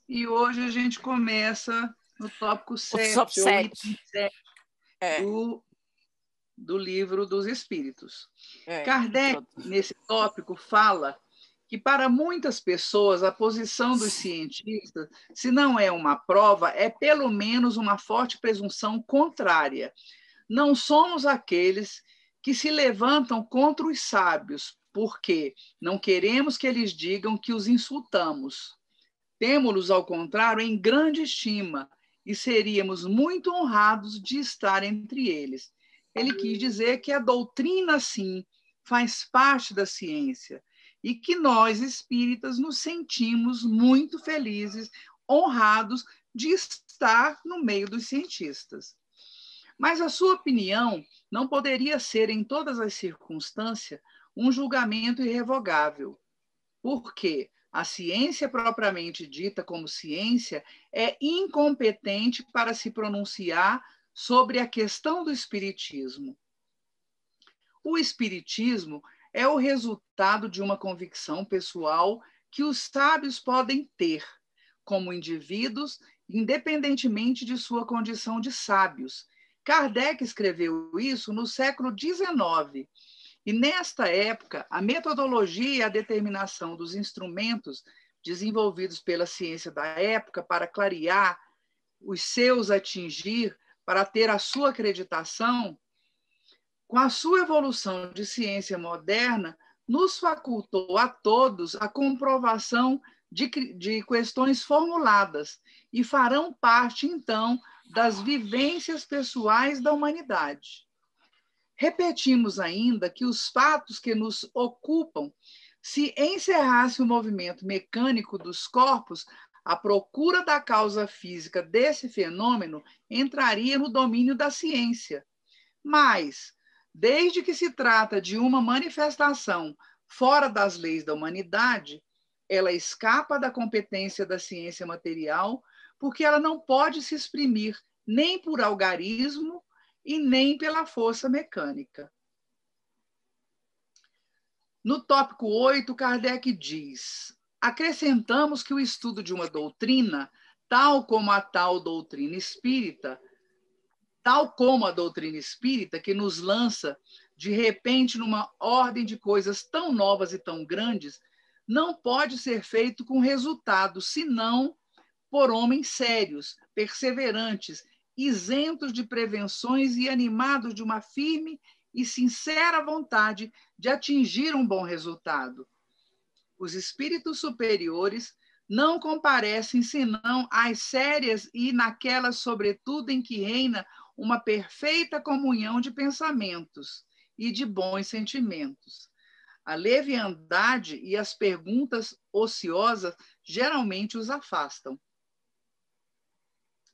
E hoje a gente começa no tópico 7, ou item 7 do Livro dos Espíritos. Kardec, nesse tópico, fala que para muitas pessoas a posição dos cientistas, se não é uma prova, é pelo menos uma forte presunção contrária. Não somos aqueles que se levantam contra os sábios, porque não queremos que eles digam que os insultamos. Temos-los, ao contrário, em grande estima e seríamos muito honrados de estar entre eles. Ele quis dizer que a doutrina, sim, faz parte da ciência e que nós, espíritas, nos sentimos muito felizes, honrados de estar no meio dos cientistas. Mas a sua opinião não poderia ser, em todas as circunstâncias, um julgamento irrevogável. Por quê? A ciência propriamente dita como ciência é incompetente para se pronunciar sobre a questão do espiritismo. O espiritismo é o resultado de uma convicção pessoal que os sábios podem ter, como indivíduos, independentemente de sua condição de sábios. Kardec escreveu isso no século XIX. E, nesta época, a metodologia e a determinação dos instrumentos desenvolvidos pela ciência da época para clarear os seus atingir, para ter a sua acreditação, com a sua evolução de ciência moderna, nos facultou a todos a comprovação de questões formuladas e farão parte, então, das vivências pessoais da humanidade. Repetimos ainda que os fatos que nos ocupam, se encerrasse o movimento mecânico dos corpos, a procura da causa física desse fenômeno entraria no domínio da ciência. Mas, desde que se trata de uma manifestação fora das leis da humanidade, ela escapa da competência da ciência material, porque ela não pode se exprimir nem por algarismo, e nem pela força mecânica. No tópico 8, Kardec diz: acrescentamos que o estudo de uma doutrina, tal como a doutrina espírita, que nos lança de repente numa ordem de coisas tão novas e tão grandes, não pode ser feito com resultado, senão por homens sérios, perseverantes, isentos de prevenções e animados de uma firme e sincera vontade de atingir um bom resultado. Os espíritos superiores não comparecem senão às sérias e naquelas, sobretudo, em que reina uma perfeita comunhão de pensamentos e de bons sentimentos. A leviandade e as perguntas ociosas geralmente os afastam.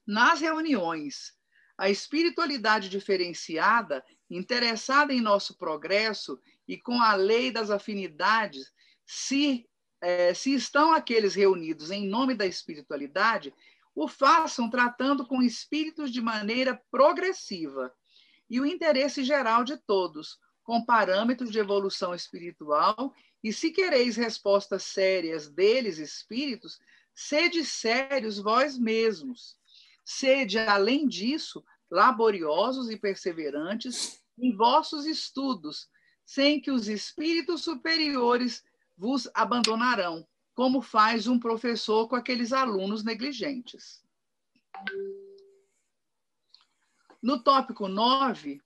Nas reuniões, a espiritualidade diferenciada, interessada em nosso progresso e com a lei das afinidades, se estão aqueles reunidos em nome da espiritualidade, o façam tratando com espíritos de maneira progressiva e o interesse geral de todos, com parâmetros de evolução espiritual, e se quereis respostas sérias deles, espíritos, sede sérios vós mesmos. Sede, além disso, laboriosos e perseverantes em vossos estudos, sem que os espíritos superiores vos abandonarão, como faz um professor com aqueles alunos negligentes. No tópico 9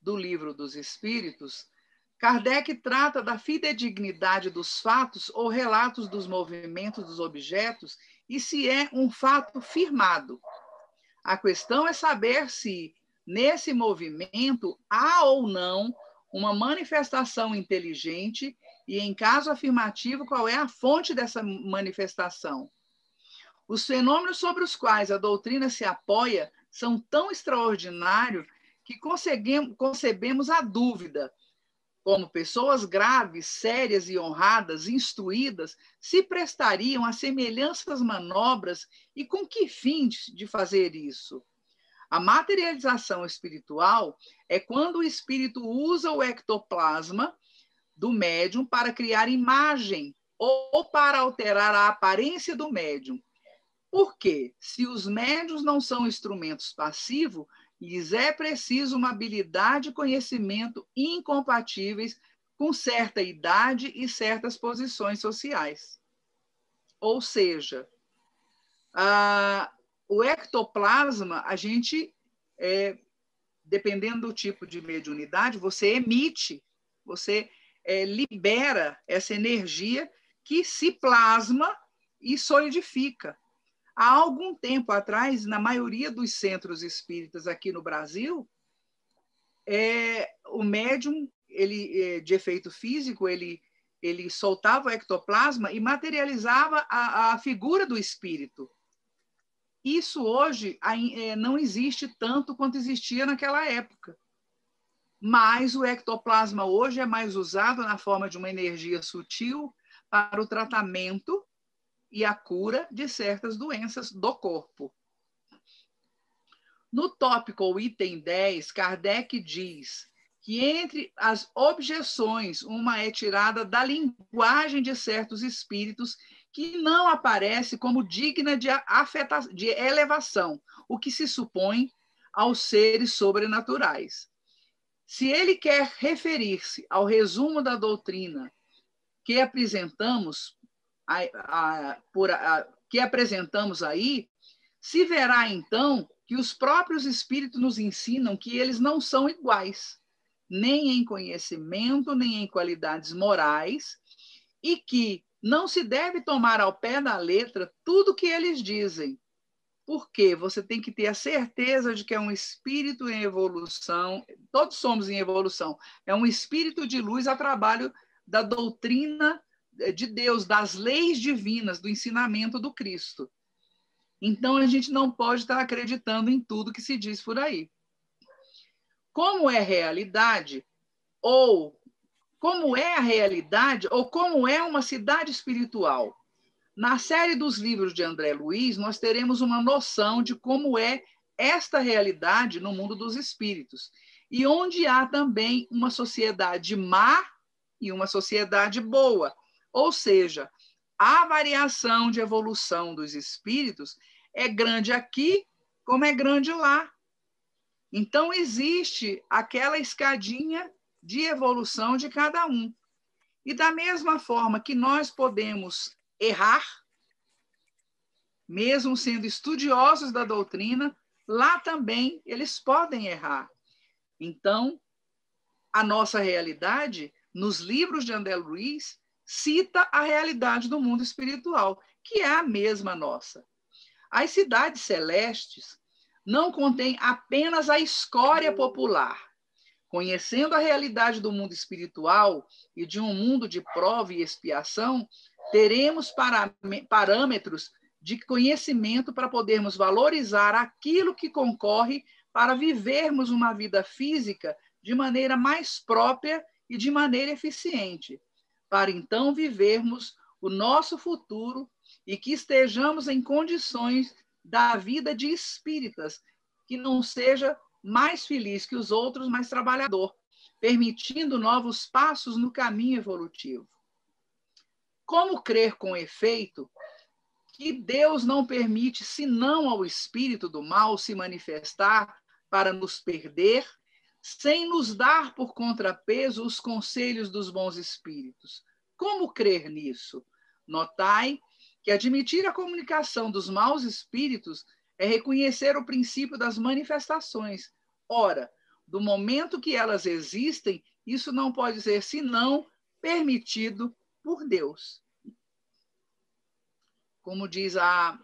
do Livro dos Espíritos, Kardec trata da fidedignidade dos fatos ou relatos dos movimentos dos objetos e se é um fato firmado. A questão é saber se, nesse movimento, há ou não uma manifestação inteligente e, em caso afirmativo, qual é a fonte dessa manifestação. Os fenômenos sobre os quais a doutrina se apoia são tão extraordinários que concebemos a dúvida, como pessoas graves, sérias e honradas, instruídas, se prestariam a semelhanças manobras e com que fim de fazer isso? A materialização espiritual é quando o espírito usa o ectoplasma do médium para criar imagem ou para alterar a aparência do médium. Por quê? Se os médiuns não são instrumentos passivos, lhes é preciso uma habilidade e conhecimento incompatíveis com certa idade e certas posições sociais. Ou seja, o ectoplasma, a gente, dependendo do tipo de mediunidade, você emite, você libera essa energia que se plasma e solidifica. Há algum tempo atrás, na maioria dos centros espíritas aqui no Brasil, o médium, de efeito físico, ele soltava o ectoplasma e materializava a figura do espírito. Isso hoje não existe tanto quanto existia naquela época. Mas o ectoplasma hoje é mais usado na forma de uma energia sutil para o tratamento e a cura de certas doenças do corpo. No tópico, o item 10, Kardec diz que entre as objeções, uma é tirada da linguagem de certos espíritos que não aparece como digna de elevação, o que se supõe aos seres sobrenaturais. Se ele quer referir-se ao resumo da doutrina que apresentamos aí, se verá então que os próprios espíritos nos ensinam que eles não são iguais, nem em conhecimento, nem em qualidades morais, e que não se deve tomar ao pé da letra tudo que eles dizem, porque você tem que ter a certeza de que é um espírito em evolução, todos somos em evolução, é um espírito de luz a trabalho da doutrina de Deus, das leis divinas, do ensinamento do Cristo. Então, a gente não pode estar acreditando em tudo que se diz por aí. Como é realidade, ou como é a realidade, ou como é uma cidade espiritual? Na série dos livros de André Luiz, nós teremos uma noção de como é esta realidade no mundo dos espíritos, e onde há também uma sociedade má e uma sociedade boa. Ou seja, a variação de evolução dos espíritos é grande aqui, como é grande lá. Então, existe aquela escadinha de evolução de cada um. E da mesma forma que nós podemos errar, mesmo sendo estudiosos da doutrina, lá também eles podem errar. Então, a nossa realidade, nos livros de André Luiz, cita a realidade do mundo espiritual, que é a mesma nossa. As cidades celestes não contêm apenas a escória popular. Conhecendo a realidade do mundo espiritual e de um mundo de prova e expiação, teremos parâmetros de conhecimento para podermos valorizar aquilo que concorre para vivermos uma vida física de maneira mais própria e de maneira eficiente, para então vivermos o nosso futuro e que estejamos em condições da vida de espíritas, que não seja mais feliz que os outros, mais trabalhador, permitindo novos passos no caminho evolutivo. Como crer com efeito que Deus não permite senão ao espírito do mal se manifestar para nos perder, sem nos dar por contrapeso os conselhos dos bons espíritos? Como crer nisso? Notai que admitir a comunicação dos maus espíritos é reconhecer o princípio das manifestações. Ora, do momento que elas existem, isso não pode ser senão permitido por Deus. Como diz a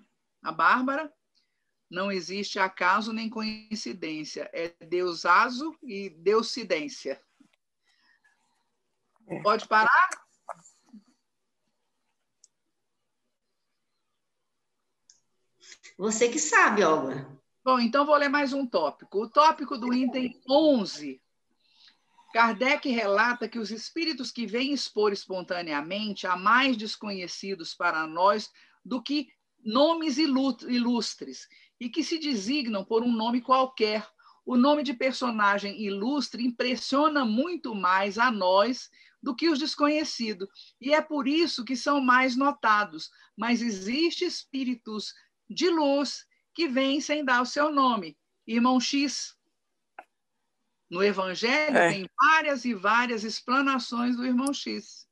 Bárbara, não existe acaso nem coincidência, é Deusazo e Deucidência. Pode parar? Você que sabe, Olga. Bom, então vou ler mais um tópico. O tópico do item 11. Kardec relata que os espíritos que vêm expor espontaneamente há mais desconhecidos para nós do que nomes ilustres, e que se designam por um nome qualquer. O nome de personagem ilustre impressiona muito mais a nós do que os desconhecidos, e é por isso que são mais notados. Mas existem espíritos de luz que vem sem dar o seu nome, irmão X. No Evangelho tem várias e várias explanações do irmão X.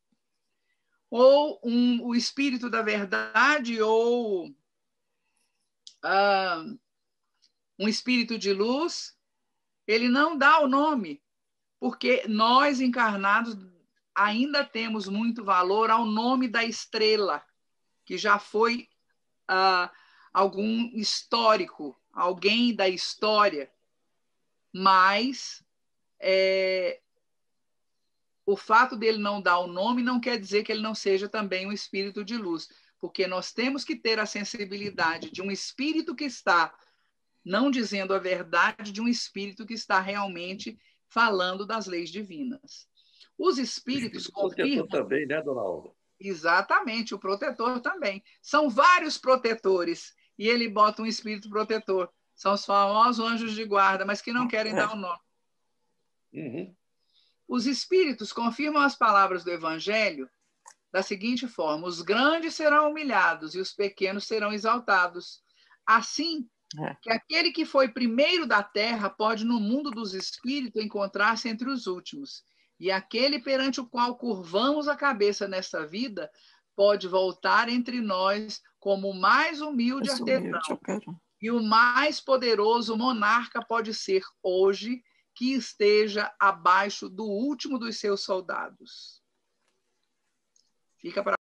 Ou o Espírito da Verdade, ou um Espírito de Luz, ele não dá o nome, porque nós, encarnados, ainda temos muito valor ao nome da estrela, que já foi algum histórico, alguém da história, mas o fato dele não dar o nome não quer dizer que ele não seja também um espírito de luz, porque nós temos que ter a sensibilidade de um espírito que está não dizendo a verdade, de um espírito que está realmente falando das leis divinas. Os espíritos confirmam... O protetor também, né, dona Alva? Exatamente, o protetor também. São vários protetores, e ele bota um espírito protetor. São os famosos anjos de guarda, mas que não querem dar o nome. Uhum. Os espíritos confirmam as palavras do Evangelho da seguinte forma: os grandes serão humilhados e os pequenos serão exaltados. Assim, que aquele que foi primeiro da terra pode, no mundo dos espíritos, encontrar-se entre os últimos. E aquele perante o qual curvamos a cabeça nesta vida pode voltar entre nós como o mais humilde artesão. E o mais poderoso monarca pode ser hoje que esteja abaixo do último dos seus soldados. Fica para